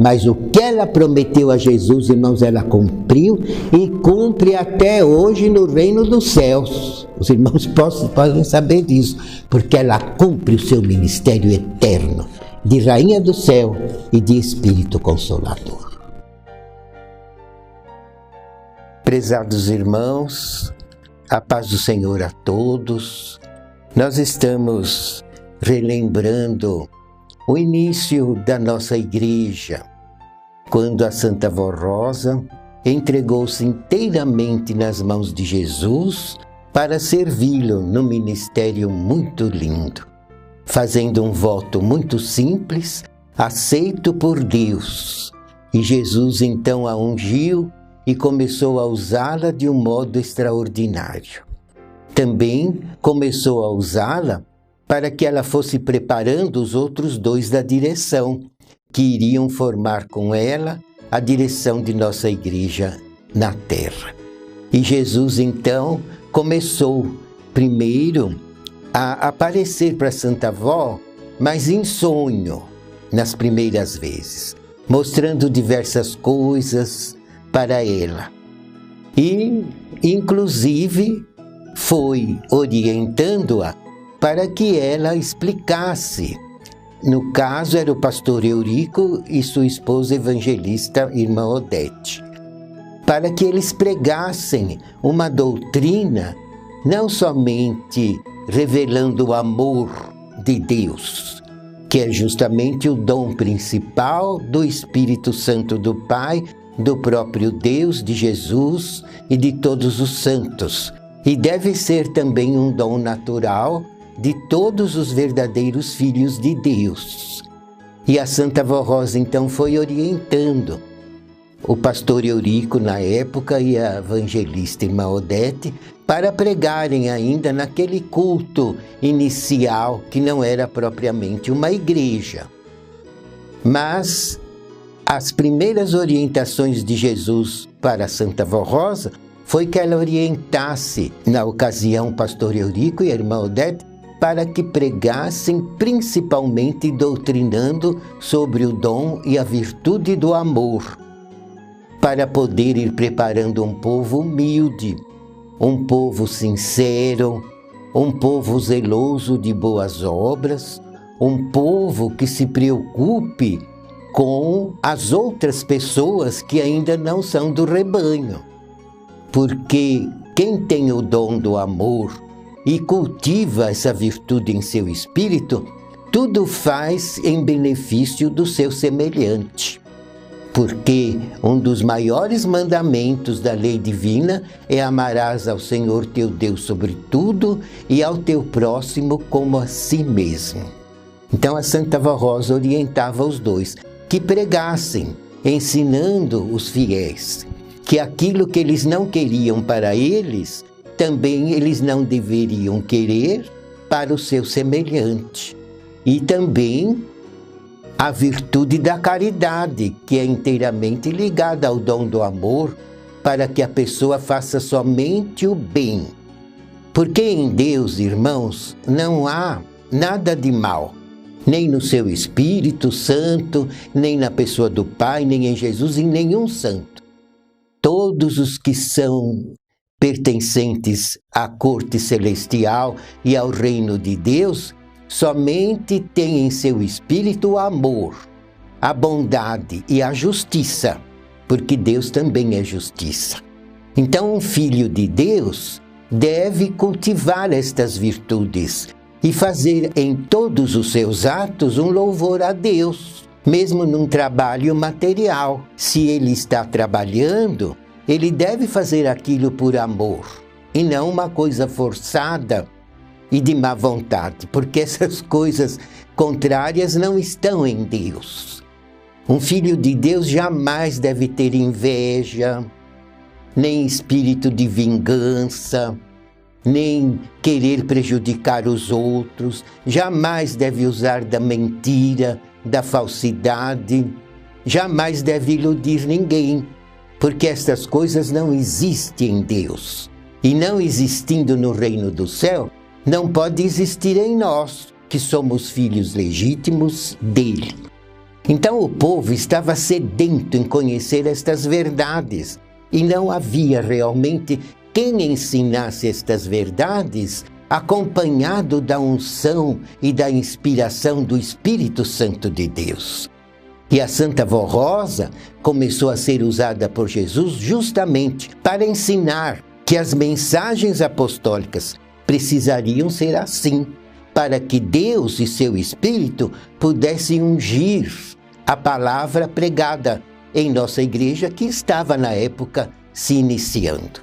Mas o que ela prometeu a Jesus, irmãos, ela cumpriu e cumpre até hoje no reino dos céus. Os irmãos podem saber disso, porque ela cumpre o seu ministério eterno de Rainha do Céu e de Espírito Consolador. Prezados irmãos, a paz do Senhor a todos. Nós estamos relembrando o início da nossa igreja, quando a Santa Vó Rosa entregou-se inteiramente nas mãos de Jesus para servi-lo num ministério muito lindo, fazendo um voto muito simples, aceito por Deus. E Jesus então a ungiu e começou a usá-la de um modo extraordinário. Também começou a usá-la para que ela fosse preparando os outros dois da direção, que iriam formar com ela a direção de nossa igreja na terra. E Jesus, então, começou primeiro a aparecer para Santa Vó, mas em sonho, nas primeiras vezes, mostrando diversas coisas para ela. E, inclusive, foi orientando-a para que ela explicasse. No caso, era o pastor Eurico e sua esposa evangelista, irmã Odete, para que eles pregassem uma doutrina não somente revelando o amor de Deus, que é justamente o dom principal do Espírito Santo do Pai, do próprio Deus, de Jesus e de todos os santos, e deve ser também um dom natural de todos os verdadeiros filhos de Deus. E a Santa Vó Rosa então foi orientando o pastor Eurico na época e a evangelista irmã Odete para pregarem ainda naquele culto inicial que não era propriamente uma igreja. Mas as primeiras orientações de Jesus para a Santa Vó Rosa foi que ela orientasse, na ocasião, o pastor Eurico e a irmã Odete, para que pregassem principalmente doutrinando sobre o dom e a virtude do amor, para poder ir preparando um povo humilde, um povo sincero, um povo zeloso de boas obras, um povo que se preocupe com as outras pessoas que ainda não são do rebanho. Porque quem tem o dom do amor e cultiva essa virtude em seu espírito, tudo faz em benefício do seu semelhante. Porque um dos maiores mandamentos da lei divina é amarás ao Senhor teu Deus sobre tudo e ao teu próximo como a si mesmo. Então a Santa Vó Rosa orientava os dois que pregassem, ensinando os fiéis que aquilo que eles não queriam para eles, também eles não deveriam querer para o seu semelhante. E também a virtude da caridade, que é inteiramente ligada ao dom do amor, para que a pessoa faça somente o bem. Porque em Deus, irmãos, não há nada de mal, nem no seu Espírito Santo, nem na pessoa do Pai, nem em Jesus, em nenhum santo. Todos os que são pertencentes à corte celestial e ao reino de Deus, somente têm em seu espírito o amor, a bondade e a justiça, porque Deus também é justiça. Então, um filho de Deus deve cultivar estas virtudes e fazer em todos os seus atos um louvor a Deus, mesmo num trabalho material. Se ele está trabalhando, ele deve fazer aquilo por amor, e não uma coisa forçada e de má vontade, porque essas coisas contrárias não estão em Deus. Um filho de Deus jamais deve ter inveja, nem espírito de vingança, nem querer prejudicar os outros, jamais deve usar da mentira, da falsidade, jamais deve iludir ninguém, porque estas coisas não existem em Deus. E não existindo no reino do céu, não pode existir em nós, que somos filhos legítimos dele. Então o povo estava sedento em conhecer estas verdades e não havia realmente quem ensinasse estas verdades acompanhado da unção e da inspiração do Espírito Santo de Deus. E a Santa Vó Rosa começou a ser usada por Jesus justamente para ensinar que as mensagens apostólicas precisariam ser assim, para que Deus e seu Espírito pudessem ungir a palavra pregada em nossa igreja, que estava na época se iniciando.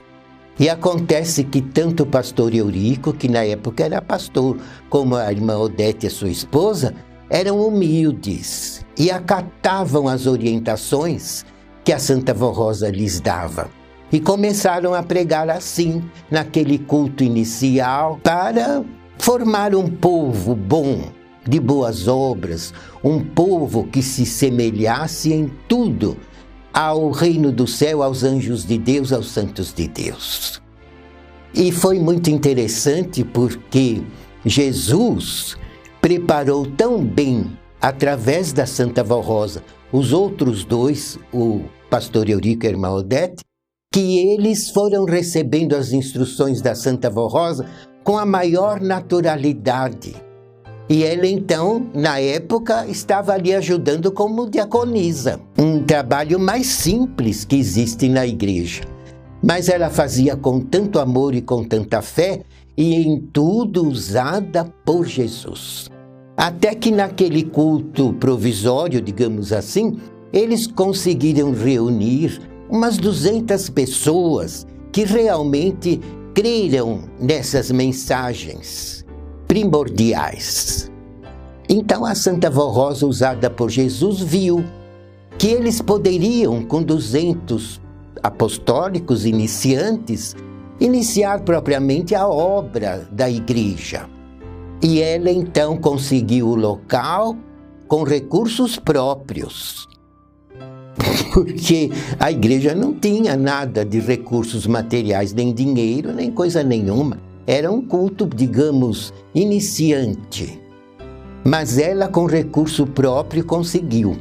E acontece que tanto o pastor Eurico, que na época era pastor, como a irmã Odete, a sua esposa, eram humildes e acatavam as orientações que a Santa Vó Rosa lhes dava. E começaram a pregar assim, naquele culto inicial, para formar um povo bom, de boas obras, um povo que se semelhasse em tudo ao reino do céu, aos anjos de Deus, aos santos de Deus. E foi muito interessante porque Jesus preparou tão bem, através da Santa Vó Rosa, os outros dois, o pastor Eurico e a irmã Odete, que eles foram recebendo as instruções da Santa Vó Rosa com a maior naturalidade. E ela então, na época, estava ali ajudando como diaconisa, um trabalho mais simples que existe na igreja. Mas ela fazia com tanto amor e com tanta fé, e em tudo usada por Jesus. Até que naquele culto provisório, digamos assim, eles conseguiram reunir umas 200 pessoas que realmente creram nessas mensagens primordiais. Então a Santa Vó Rosa, usada por Jesus, viu que eles poderiam, com 200 apostólicos iniciantes, iniciar propriamente a obra da igreja. E ela então conseguiu o local com recursos próprios, porque a igreja não tinha nada de recursos materiais, nem dinheiro, nem coisa nenhuma. Era um culto, digamos, iniciante. Mas ela, com recurso próprio, conseguiu.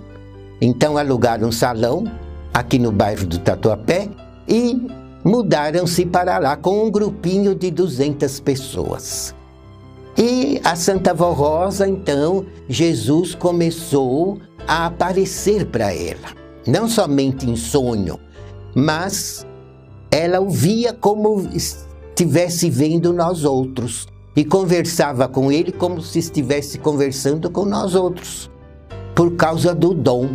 Então alugaram um salão aqui no bairro do Tatuapé e mudaram-se para lá com um grupinho de 200 pessoas. E a Santa Vó Rosa, então, Jesus começou a aparecer para ela. Não somente em sonho, mas ela o via como estivesse vendo nós outros. E conversava com ele como se estivesse conversando com nós outros. Por causa do dom.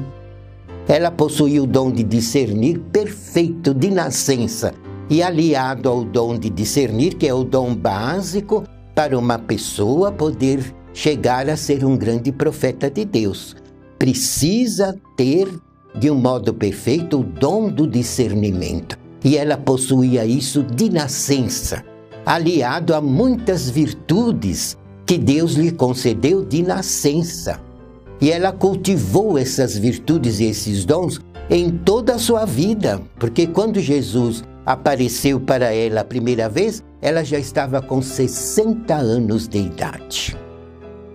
Ela possuía o dom de discernir perfeito de nascença. E aliado ao dom de discernir, que é o dom básico para uma pessoa poder chegar a ser um grande profeta de Deus. Precisa ter, de um modo perfeito, o dom do discernimento. E ela possuía isso de nascença, aliado a muitas virtudes que Deus lhe concedeu de nascença. E ela cultivou essas virtudes e esses dons em toda a sua vida, porque quando Jesus apareceu para ela a primeira vez, ela já estava com 60 anos de idade.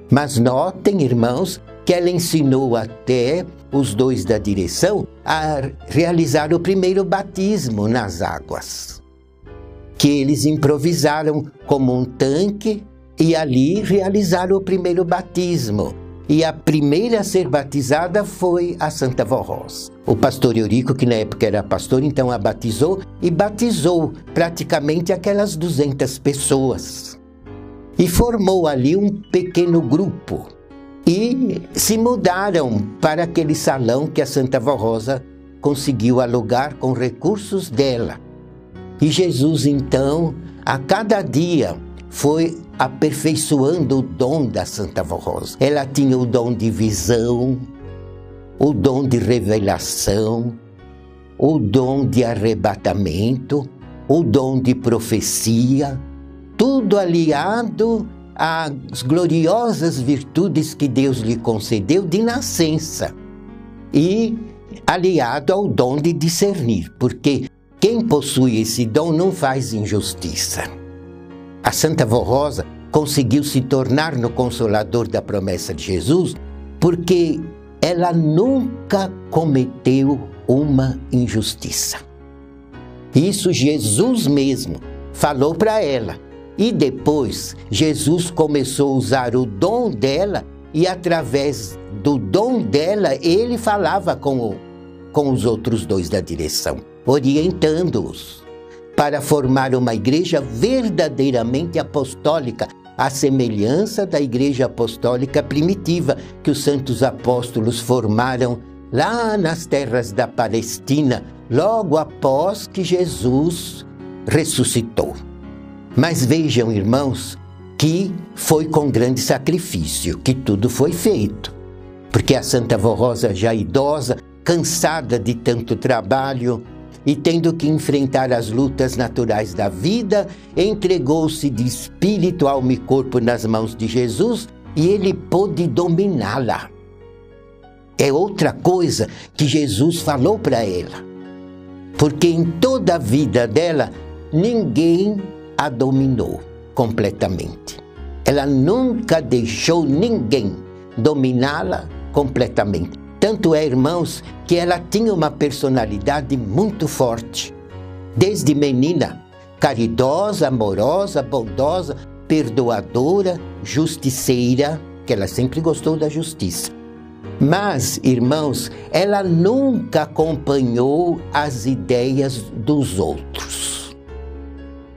Mas notem, irmãos, que ela ensinou até os dois da direção a realizar o primeiro batismo nas águas, que eles improvisaram como um tanque e ali realizaram o primeiro batismo. E a primeira a ser batizada foi a Santa Vó Rosa. O pastor Eurico, que na época era pastor, então a batizou e batizou praticamente aquelas 200 pessoas. E formou ali um pequeno grupo. E se mudaram para aquele salão que a Santa Vó Rosa conseguiu alugar com recursos dela. E Jesus, então, a cada dia foi aperfeiçoando o dom da Santa Vó Rosa. Ela tinha o dom de visão, o dom de revelação, o dom de arrebatamento, o dom de profecia, tudo aliado às gloriosas virtudes que Deus lhe concedeu de nascença e aliado ao dom de discernir, porque quem possui esse dom não faz injustiça. A Santa Vó Rosa conseguiu se tornar no Consolador da promessa de Jesus porque ela nunca cometeu uma injustiça. Isso Jesus mesmo falou para ela. E depois, Jesus começou a usar o dom dela e através do dom dela, ele falava com os outros dois da direção, orientando-os para formar uma igreja verdadeiramente apostólica, à semelhança da igreja apostólica primitiva que os santos apóstolos formaram lá nas terras da Palestina, logo após que Jesus ressuscitou. Mas vejam, irmãos, que foi com grande sacrifício que tudo foi feito. Porque a Santa Avó Rosa, já idosa, cansada de tanto trabalho e tendo que enfrentar as lutas naturais da vida, entregou-se de espírito, alma e corpo nas mãos de Jesus e ele pôde dominá-la. É outra coisa que Jesus falou para ela. Porque em toda a vida dela, ninguém a dominou completamente. Ela nunca deixou ninguém dominá-la completamente. Tanto é, irmãos, que ela tinha uma personalidade muito forte. Desde menina, caridosa, amorosa, bondosa, perdoadora, justiceira, que ela sempre gostou da justiça. Mas, irmãos, ela nunca acompanhou as ideias dos outros.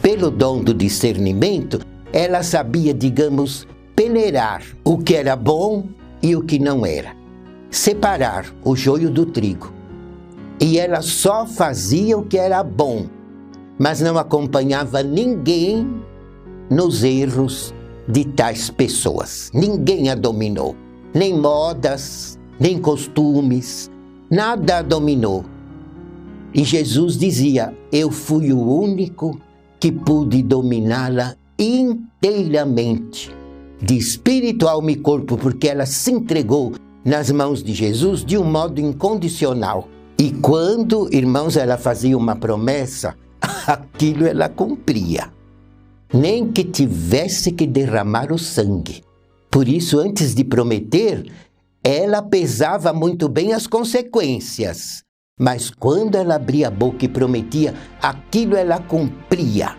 Pelo dom do discernimento, ela sabia, digamos, peneirar o que era bom e o que não era. Separar o joio do trigo. E ela só fazia o que era bom, mas não acompanhava ninguém nos erros de tais pessoas. Ninguém a dominou. Nem modas, nem costumes, nada a dominou. E Jesus dizia, eu fui o único que pude dominá-la inteiramente, de espírito, alma e corpo, porque ela se entregou nas mãos de Jesus de um modo incondicional. E quando, irmãos, ela fazia uma promessa, aquilo ela cumpria. Nem que tivesse que derramar o sangue. Por isso, antes de prometer, ela pesava muito bem as consequências. Mas quando ela abria a boca e prometia, aquilo ela cumpria.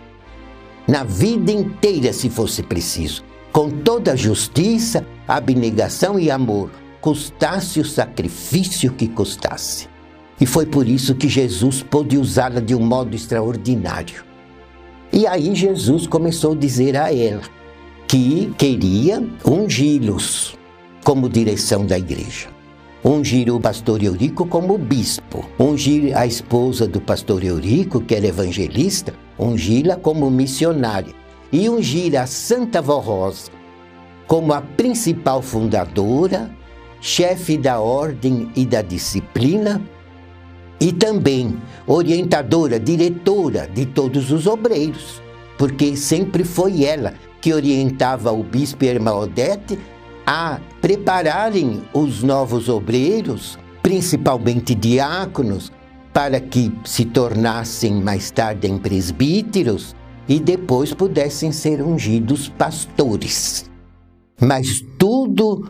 Na vida inteira, se fosse preciso. Com toda a justiça, abnegação e amor, custasse o sacrifício que custasse. E foi por isso que Jesus pôde usá-la de um modo extraordinário. E aí Jesus começou a dizer a ela que queria ungí-los como direção da igreja. Ungir o pastor Eurico como bispo. Ungir a esposa do pastor Eurico, que era evangelista, ungí-la como missionária. E ungir a Santa Avó Rosa como a principal fundadora, chefe da ordem e da disciplina, e também orientadora, diretora de todos os obreiros, porque sempre foi ela que orientava o bispo e a irmã Odete a prepararem os novos obreiros, principalmente diáconos, para que se tornassem mais tarde em presbíteros e depois pudessem ser ungidos pastores. Mas tudo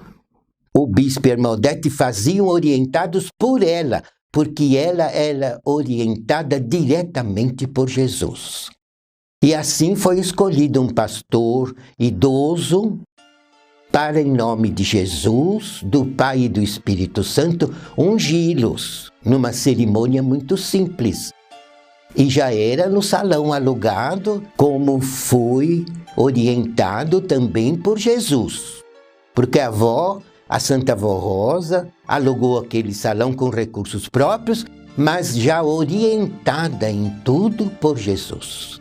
o bispo e a irmã Odete faziam orientados por ela, porque ela era orientada diretamente por Jesus. E assim foi escolhido um pastor idoso para, em nome de Jesus, do Pai e do Espírito Santo, ungí-los numa cerimônia muito simples. E já era no salão alugado, como foi orientado também por Jesus. Porque a Santa Avó Rosa, alugou aquele salão com recursos próprios, mas já orientada em tudo por Jesus.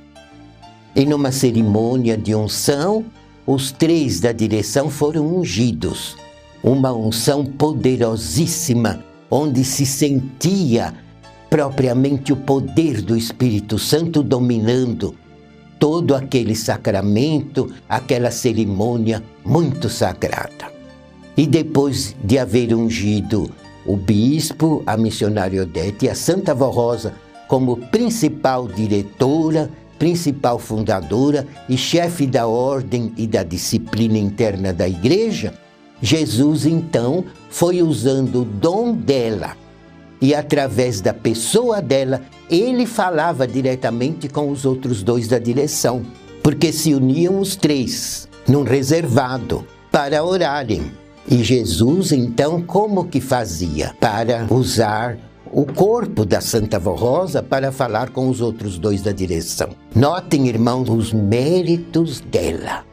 E numa cerimônia de unção, os 3 da direção foram ungidos. Uma unção poderosíssima, onde se sentia propriamente o poder do Espírito Santo dominando todo aquele sacramento, aquela cerimônia muito sagrada. E depois de haver ungido o bispo, a missionária Odete e a Santa Avó Rosa como principal diretora, principal fundadora e chefe da ordem e da disciplina interna da igreja, Jesus então foi usando o dom dela e através da pessoa dela, ele falava diretamente com os outros dois da direção, porque se uniam os três num reservado para orarem. E Jesus então como que fazia para usar o corpo da Santa Vó Rosa para falar com os outros dois da direção? Notem, irmãos, os méritos dela.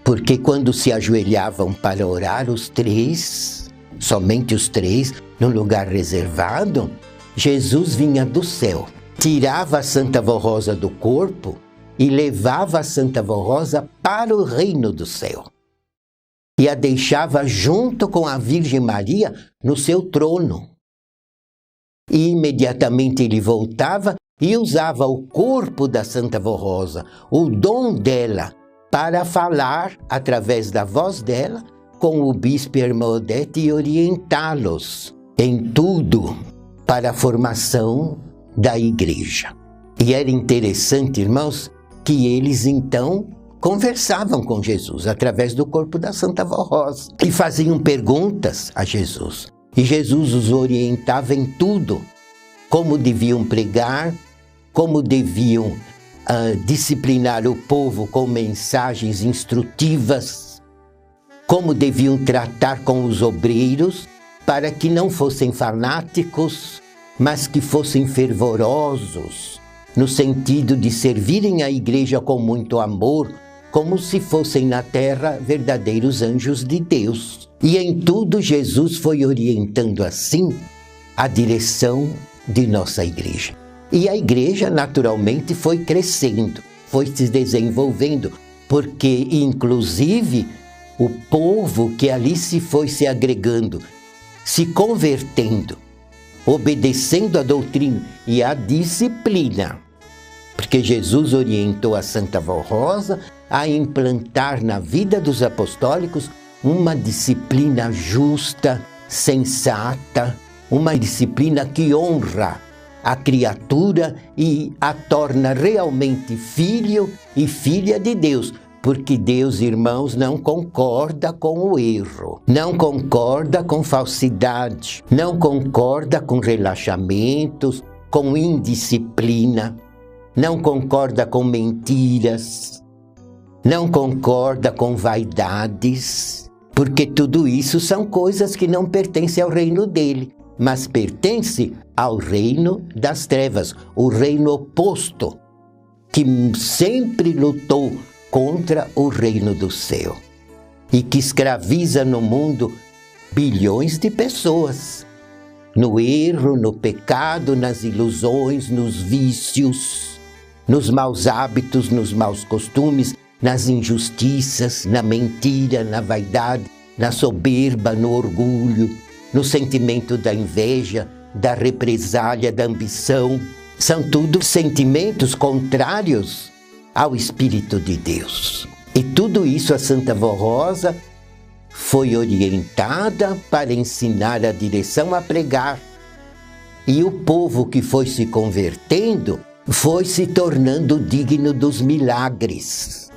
Porque quando se ajoelhavam para orar os três, somente os três, num lugar reservado, Jesus vinha do céu, tirava a Santa Vó Rosa do corpo e levava a Santa Vó Rosa para o reino do céu. E a deixava junto com a Virgem Maria no seu trono. E imediatamente ele voltava e usava o corpo da Santa Vó Rosa, o dom dela, para falar, através da voz dela, com o bispo e a irmã Odete e orientá-los em tudo para a formação da igreja. E era interessante, irmãos, que eles então conversavam com Jesus através do corpo da Santa Vó Rosa e faziam perguntas a Jesus. E Jesus os orientava em tudo, como deviam pregar, como deviam disciplinar o povo com mensagens instrutivas, como deviam tratar com os obreiros para que não fossem fanáticos, mas que fossem fervorosos, no sentido de servirem a igreja com muito amor, como se fossem na terra verdadeiros anjos de Deus. E em tudo Jesus foi orientando assim a direção de nossa igreja. E a igreja naturalmente foi crescendo, foi se desenvolvendo, porque inclusive o povo que ali se foi se agregando, se convertendo, obedecendo a doutrina e a disciplina, porque Jesus orientou a Santa Vó Rosa a implantar na vida dos apostólicos uma disciplina justa, sensata, uma disciplina que honra a criatura e a torna realmente filho e filha de Deus, porque Deus, irmãos, não concorda com o erro, não concorda com falsidade, não concorda com relaxamentos, com indisciplina, não concorda com mentiras, não concorda com vaidades, porque tudo isso são coisas que não pertencem ao reino dele, mas pertence ao reino das trevas, o reino oposto, que sempre lutou contra o reino do céu e que escraviza no mundo bilhões de pessoas, no erro, no pecado, nas ilusões, nos vícios, nos maus hábitos, nos maus costumes, nas injustiças, na mentira, na vaidade, na soberba, no orgulho, no sentimento da inveja, da represália, da ambição. São tudo sentimentos contrários ao Espírito de Deus. E tudo isso a Santa Vó Rosa foi orientada para ensinar a direção a pregar. E o povo que foi se convertendo foi se tornando digno dos milagres.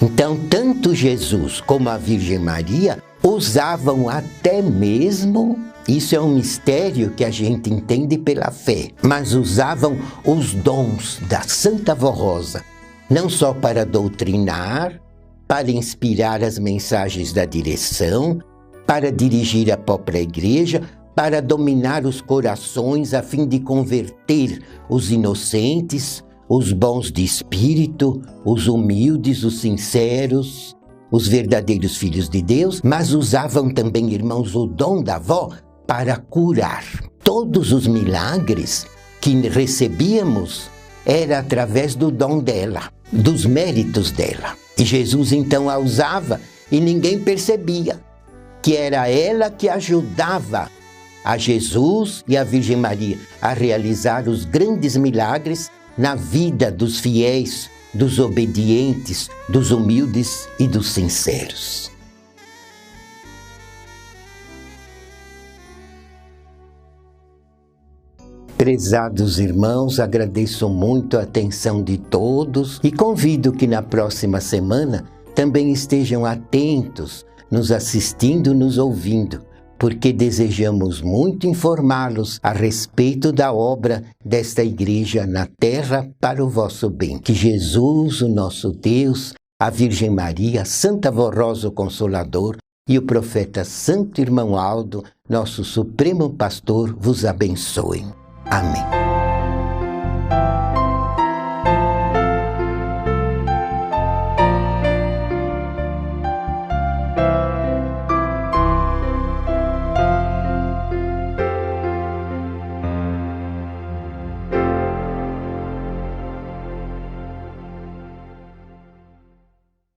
Então, tanto Jesus como a Virgem Maria usavam até mesmo, isso é um mistério que a gente entende pela fé, mas usavam os dons da Santa Vó Rosa, não só para doutrinar, para inspirar as mensagens da direção, para dirigir a própria igreja, para dominar os corações a fim de converter os inocentes, os bons de espírito, os humildes, os sinceros, os verdadeiros filhos de Deus, mas usavam também, irmãos, o dom da avó para curar. Todos os milagres que recebíamos era através do dom dela, dos méritos dela. E Jesus então a usava e ninguém percebia que era ela que ajudava a Jesus e a Virgem Maria a realizar os grandes milagres na vida dos fiéis, dos obedientes, dos humildes e dos sinceros. Prezados irmãos, agradeço muito a atenção de todos e convido que na próxima semana também estejam atentos nos assistindo, nos ouvindo, porque desejamos muito informá-los a respeito da obra desta igreja na terra para o vosso bem. Que Jesus, o nosso Deus, a Virgem Maria, Santa Vó Rosa, o Consolador, e o profeta Santo Irmão Aldo, nosso Supremo Pastor, vos abençoem. Amém.